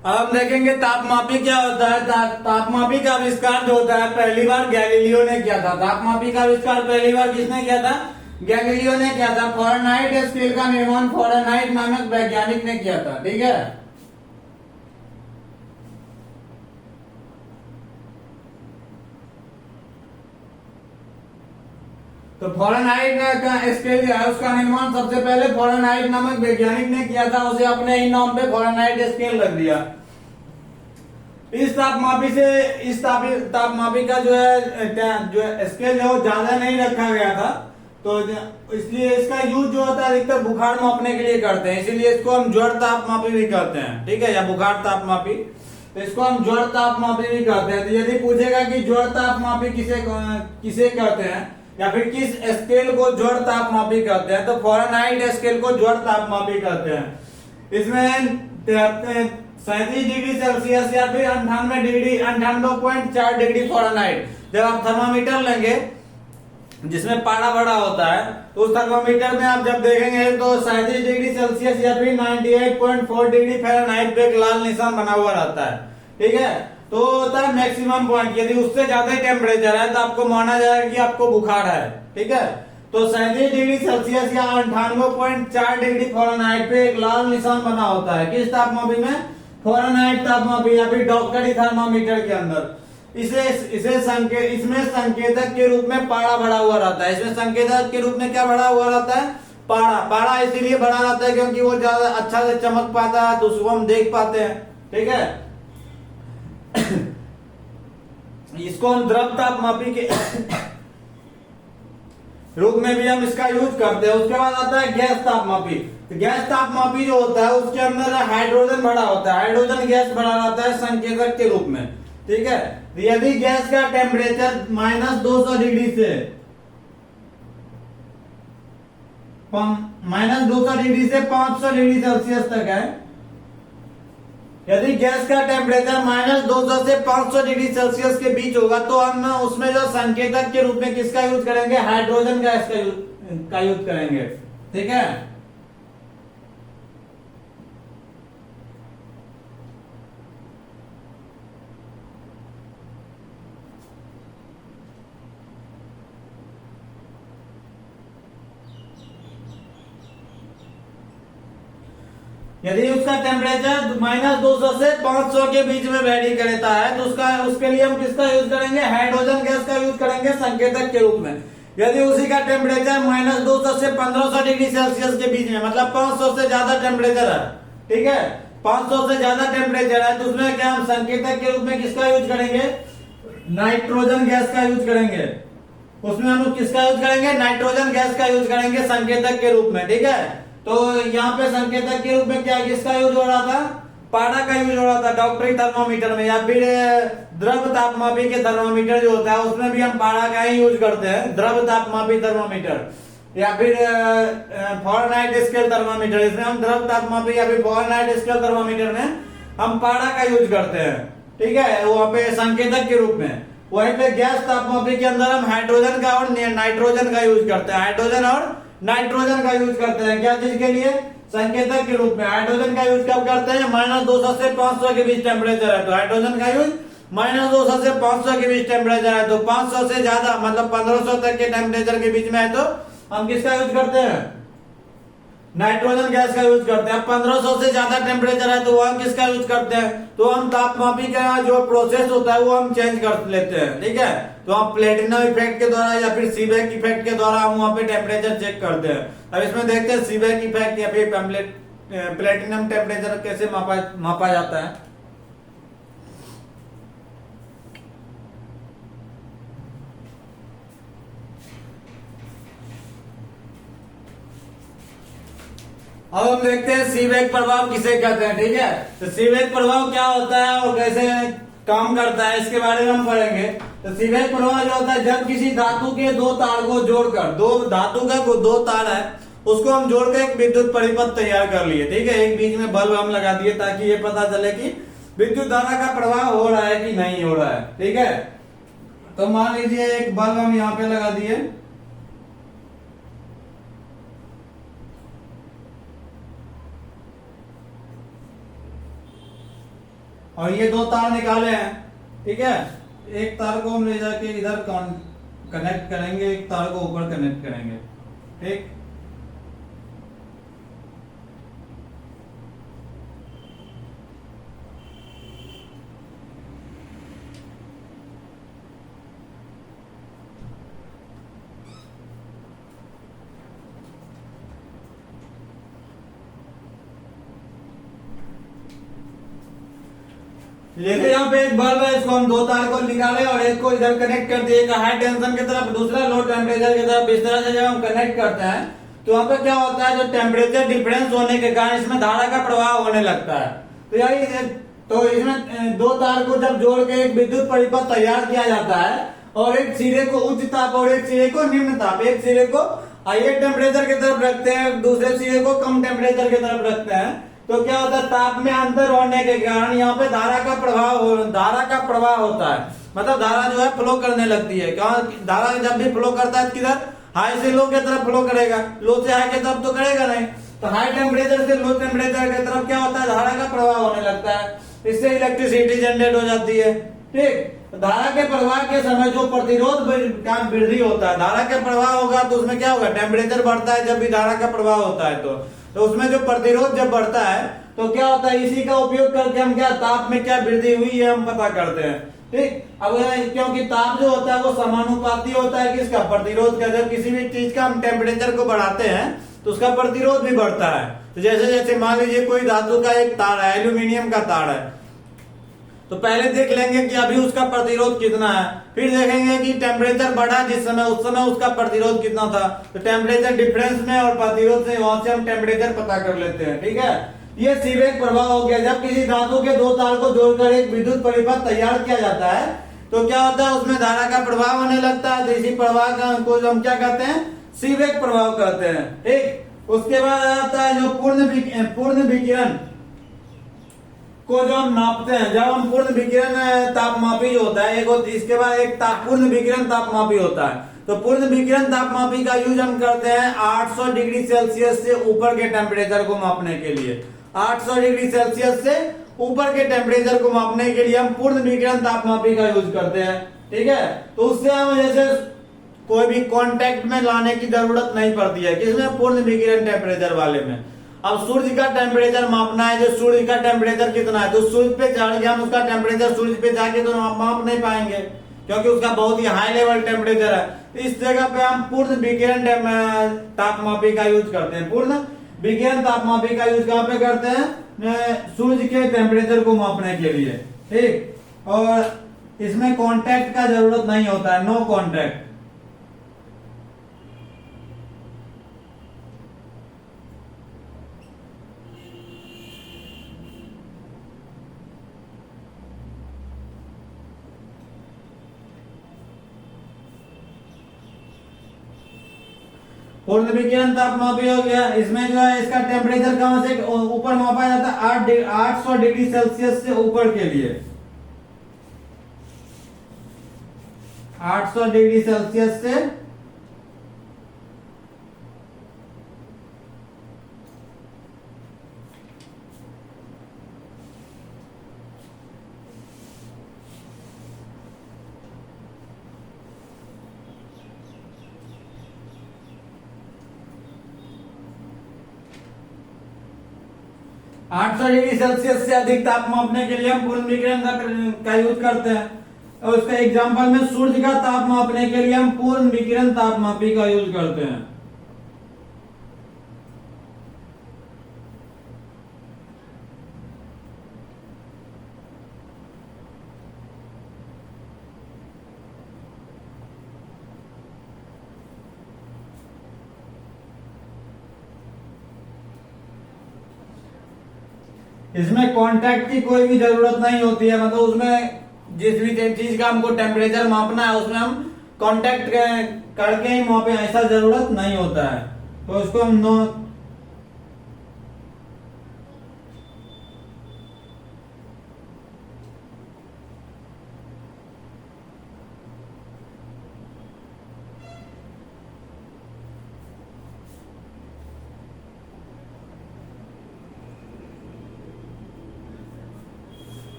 अब हम देखेंगे तापमापी क्या होता है। तापमापी का आविष्कार जो होता है पहली बार गैलीलियो ने किया था। तापमापी का आविष्कार पहली बार किसने किया था? गैलीलियो ने किया था। फ़ारेनहाइट स्केल का निर्माण फ़ारेनहाइट नामक वैज्ञानिक ने किया था। ठीक है, तो फ़ारेनहाइट का स्केल जो है उसका निर्माण सबसे पहले फ़ारेनहाइट नामक वैज्ञानिक ने किया था। उसे अपने ही नाम पे फ़ारेनहाइट स्केल रख दिया। इस तापमापी का जो है स्केल जो ज्यादा नहीं रखा गया था, तो इसलिए इसका यूज जो होता है अधिकतर बुखार मापने के लिए करते हैं। इसीलिए इसको हम ज्वर तापमापी भी कहते हैं। ठीक है, या बुखार तापमापी, तो इसको हम ज्वर तापमापी भी कहते हैं। तो यदि पूछेगा कि ज्वर तापमापी किसे किसे कहते हैं या फिर किस स्केल को ज्वर तापमापी कहते हैं, तो फ़ारेनहाइट स्केल को ज्वर तापमापी कहते हैं। इसमें 37 डिग्री सेल्सियस या फिर 98.4 डिग्री फ़ारेनहाइट, जब आप थर्मामीटर लेंगे जिसमें पारा बड़ा होता है, तो उस थर्मामीटर में आप जब देखेंगे तो 37 डिग्री सेल्सियस या फिर 98.4 डिग्री फ़ारेनहाइट पे एक लाल निशान बना हुआ रहता है। ठीक है, तो होता है मैक्सिमम पॉइंट। यदि उससे ज्यादा टेम्परेचर है तो आपको माना जाएगा कि आपको बुखार है। ठीक है, तो 37 डिग्री सेल्सियस या 98.4 डिग्री फ़ारेनहाइट पे एक लाल निशान बना होता है। किस तापमापी में? फ़ारेनहाइट तापमापी या फिर डॉक्टरी थर्मामीटर के अंदर। इसमें संकेतक के रूप में पारा भरा हुआ रहता है। इसमें संकेतक के रूप में क्या भरा हुआ रहता है? पारा। पारा इसीलिए भरा रहता है क्योंकि वो ज्यादा अच्छा से चमक पाता है, तो उसको हम देख पाते हैं। ठीक है, इसको हम द्रव तापमापी के रूप में भी हम इसका यूज करते हैं। उसके बाद आता है गैस तापमापी। तो गैस तापमापी जो होता है उसके अंदर हाइड्रोजन भरा होता है। हाइड्रोजन गैस भरा रहता है संकेतक के रूप में। ठीक है, तो यदि गैस का टेम्परेचर -200 डिग्री से -200 डिग्री से 500 डिग्री सेल्सियस तक है, यदि गैस का टेम्परेचर -200 से 500 डिग्री सेल्सियस के बीच होगा, तो हम उसमें जो संकेतक के रूप में किसका यूज करेंगे? हाइड्रोजन गैस का यूज करेंगे। ठीक है, यदि उसका टेम्परेचर -200 से 500 के बीच में वेरी करता है, तो उसके लिए हम किसका यूज करेंगे? हाइड्रोजन गैस का यूज करेंगे संकेतक के रूप में। यदि उसी का टेम्परेचर -200 से 1500 डिग्री सेल्सियस के बीच में, मतलब 500 से ज्यादा टेम्परेचर है, ठीक है, 500 से ज्यादा टेम्परेचर है, तो उसमें क्या हम संकेतक के रूप में किसका यूज करेंगे? नाइट्रोजन गैस का यूज करेंगे। उसमें हम किसका यूज करेंगे? नाइट्रोजन गैस का यूज करेंगे संकेतक के रूप में। ठीक है, तो यहाँ पे संकेतक के रूप में क्या किसका यूज हो रहा था? पारा का यूज हो रहा था डॉक्टरी थर्मामीटर में, या फिर द्रव तापमापी के थर्मामीटर जो होता है उसमें भी हम पारा का ही यूज करते हैं। द्रव तापमापी थर्मामीटर या फिर फ़ारेनहाइट स्केल थर्मामीटर, इसमें हम द्रव तापमापी या फिर फ़ारेनहाइट स्केल थर्मामीटर में हम पारा का यूज करते हैं। ठीक है, वहां पे संकेतक के रूप में। वहीं पे गैस तापमापी के अंदर हम हाइड्रोजन का और नाइट्रोजन का यूज करते हैं। हाइड्रोजन और नाइट्रोजन का यूज करते हैं क्या चीज के लिए? संकेतक के रूप में। हाइड्रोजन का यूज कब करते हैं? -200 से 500 के बीच टेम्परेचर है, तो हाइड्रोजन का यूज -200 से 500 के बीच टेम्परेचर है, तो 500 से ज्यादा मतलब 1500 तक के टेम्परेचर के बीच में है, तो हम किसका यूज करते हैं? नाइट्रोजन गैस का यूज करते हैं। 1500 से ज्यादा टेम्परेचर है तो वो हम किसका यूज करते हैं? तो हम तापमापी का जो प्रोसेस होता है वो हम चेंज कर लेते हैं। ठीक है, तो हम प्लेटिनम इफेक्ट के द्वारा या फिर सीबेक इफेक्ट के द्वारा हम वहां पे टेम्परेचर चेक करते हैं। अब इसमें देखते हैं सीबेक इफेक्ट या फिर प्लेटिनम टेम्परेचर कैसे मापा जाता है। अब हम देखते हैं सीबेक प्रभाव किसे कहते हैं। ठीक है, तो सीबेक प्रभाव क्या होता है और कैसे काम करता है इसके बारे में हम पढ़ेंगे। तो सीबेक प्रभाव जो होता है, जब किसी धातु के दो तार को जोड़कर, दो धातु का दो तार है उसको हम जोड़कर एक विद्युत परिपथ तैयार कर लिए। ठीक है, एक बीच में बल्ब हम लगा दिए ताकि ये पता चले कि विद्युत धारा का प्रवाह हो रहा है कि नहीं हो रहा है। ठीक है, तो मान लीजिए एक बल्ब हम यहाँ पे लगा दिए, और ये दो तार निकाले हैं, ठीक है। एक तार को हम ले जाके इधर कनेक्ट करेंगे, एक तार को ऊपर कनेक्ट करेंगे, ठीक। जैसे यहाँ पे एक बल्ब है, इसको हम दो तार को निकाले और एक को इधर कनेक्ट कर दिए, एक हाई टेंशन की तरफ, दूसरा लो टेम्परेचर की तरफ। इस तरह से जब हम कनेक्ट करते हैं तो यहाँ पे क्या होता है, जो टेम्परेचर डिफरेंस होने के कारण इसमें धारा का प्रवाह होने लगता है। तो यही तो इसमें दो तार को जब जोड़ के एक विद्युत परिपथ तैयार किया जाता है और एक सिरे को उच्च ताप और एक सिरे को निम्न ताप, एक सिरे को हाई टेम्परेचर की तरफ रखते हैं, दूसरे सिरे को कम टेम्परेचर की तरफ रखते हैं। तो क्या होता है, ताप में अंतर होने के कारण यहाँ पे धारा का प्रवाह होता है, मतलब धारा जो है फ्लो करने लगती है। क्या धारा जब भी फ्लो करता है किधर, हाई से लो की तरफ फ्लो करेगा, लो से हाई की तरफ तो करेगा नहीं। तो हाई टेम्परेचर से लो टेम्परेचर की तरफ क्या होता है, धारा का प्रवाह होने लगता है, इससे इलेक्ट्रिसिटी जनरेट हो जाती है, ठीक। धारा के प्रवाह के समय जो प्रतिरोध का वृद्धि होता है, धारा का प्रवाह होगा तो उसमें क्या होगा, टेम्परेचर बढ़ता है जब भी धारा का प्रवाह होता है तो उसमें जो प्रतिरोध जब बढ़ता है तो क्या होता है, इसी का उपयोग करके हम क्या ताप में क्या वृद्धि हुई है हम पता करते हैं, ठीक। अब क्योंकि ताप जो होता है वो समानुपाती होता है किसका, प्रतिरोध का। जब किसी भी चीज का हम टेम्परेचर को बढ़ाते हैं तो उसका प्रतिरोध भी बढ़ता है। तो जैसे जैसे मान लीजिए कोई धातु का एक तार है, एल्यूमिनियम का तार है, तो पहले देख लेंगे कि अभी उसका प्रतिरोध कितना है, फिर देखेंगे कि टेम्परेचर बढ़ा जिस समय, उस समय उसका प्रतिरोध कितना था। तो टेम्परेचर डिफरेंस में और प्रतिरोध से वहां से हम टेम्परेचर पता कर लेते हैं, ठीक है। ये सीबेक प्रभाव हो गया। जब किसी धातु के दो तार को जोड़कर एक विद्युत परिपथ तैयार किया जाता है तो क्या होता है, उसमें धारा का प्रभाव होने लगता है। तो इसी प्रभाव को हम क्या कहते हैं, सीबेक प्रभाव कहते हैं, ठीक। उसके बाद आता है जो पूर्ण विकिरण को जो हम नापते हैं, जब हम पूर्ण विकिरण तापमापी जो होता है, एक इसके बाद एक पूर्ण विकिरण तापमापी होता है। तो पूर्ण विकिरण तापमापी का यूज हम करते हैं 800 डिग्री सेल्सियस से ऊपर के टेम्परेचर को मापने के लिए। 800 डिग्री सेल्सियस से ऊपर के टेम्परेचर को मापने के लिए हम पूर्ण विकिरण तापमापी का यूज करते हैं, ठीक है। तो उससे हम जैसे कोई भी कांटेक्ट में लाने की जरूरत नहीं पड़ती है, किसमें, पूर्ण विकिरण टेम्परेचर वाले में। अब सूर्य का टेम्परेचर मापना है, जो सूर्य का टेम्परेचर कितना है, तो सूर्य पे चढ़ के हम उसका टेम्परेचर सूर्य पे जाके तो माप नहीं पाएंगे क्योंकि उसका बहुत ही हाई लेवल टेम्परेचर है। तो इस जगह पे हम पूर्ण विकिरण तापमापी का यूज करते हैं। पूर्ण विकिरण तापमापी का यूज कहाँ पे करते हैं, सूर्य के टेम्परेचर को मापने के लिए, ठीक। और इसमें कॉन्टैक्ट का जरूरत नहीं होता है, नो कॉन्टैक्ट। पूर्ण विकिरण तापमापी हो गया। इसमें जो है इसका टेम्परेचर कहां से ऊपर मापा जाता है, 800 डिग्री सेल्सियस से ऊपर के लिए। 800 डिग्री सेल्सियस से 800 डिग्री सेल्सियस से अधिक ताप मापने के लिए हम पूर्ण विकिरण का यूज करते हैं। और उसका एग्जांपल में सूर्य का ताप मापने के लिए हम पूर्ण विकिरण तापमापी का यूज करते हैं। इसमें कांटेक्ट की कोई भी जरूरत नहीं होती है, मतलब उसमें जिस भी चीज का हमको टेम्परेचर मापना है उसमें हम कांटेक्ट करके ही मापे, ऐसा जरूरत नहीं होता है। तो इसको हम नो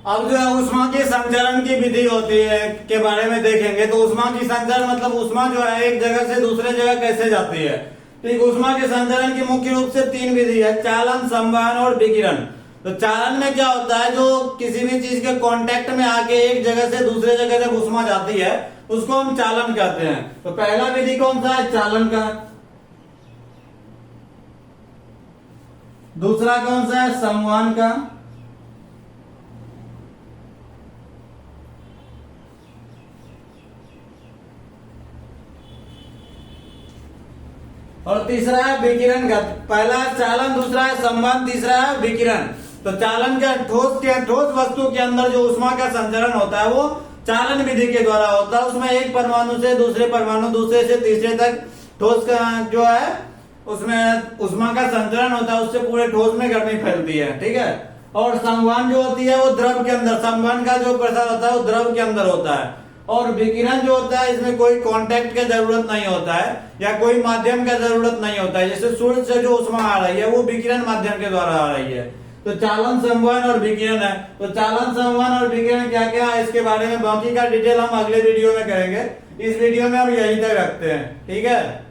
अब जो है ऊष्मा की संचरण की विधि होती है के बारे में देखेंगे। तो ऊष्मा की संचरण मतलब ऊष्मा जो है एक जगह से दूसरे जगह कैसे जाती है। ठीक, ऊष्मा के संचरण की मुख्य रूप से 3 विधि है, चालन, संवहन और विकिरण। तो चालन में क्या होता है, जो किसी भी चीज के कांटेक्ट में आके एक जगह से दूसरे जगह जब ऊष्मा जाती है उसको हम चालन कहते हैं। तो पहला विधि कौन सा है, चालन का। दूसरा कौन सा है, संवहन का। और तीसरा है विकिरण का। पहला है चालन, दूसरा है संवहन, तीसरा है विकिरण। तो चालन का ठोस वस्तु के अंदर जो ऊष्मा का संचरण होता है वो चालन विधि के द्वारा होता है। उसमें एक परमाणु से दूसरे परमाणु, दूसरे से तीसरे तक ठोस का जो है उसमें ऊष्मा का संचरण होता है, उससे पूरे ठोस में गर्मी फैलती है। ठीक है। और संवहन जो होती है वो द्रव के अंदर, संवहन का जो प्रसार होता है वो द्रव के अंदर होता है। और विकिरण जो होता है इसमें कोई कांटेक्ट की जरूरत नहीं होता है या कोई माध्यम का जरूरत नहीं होता है। जैसे सूर्य से जो ऊष्मा आ रही है वो विकिरण माध्यम के द्वारा आ रही है। तो चालन, संवहन और विकिरण है। तो चालन, संवहन और विकिरण क्या क्या है इसके बारे में बाकी का डिटेल हम अगले वीडियो में करेंगे। इस वीडियो में हम यहीं तक रखते हैं। ठीक है।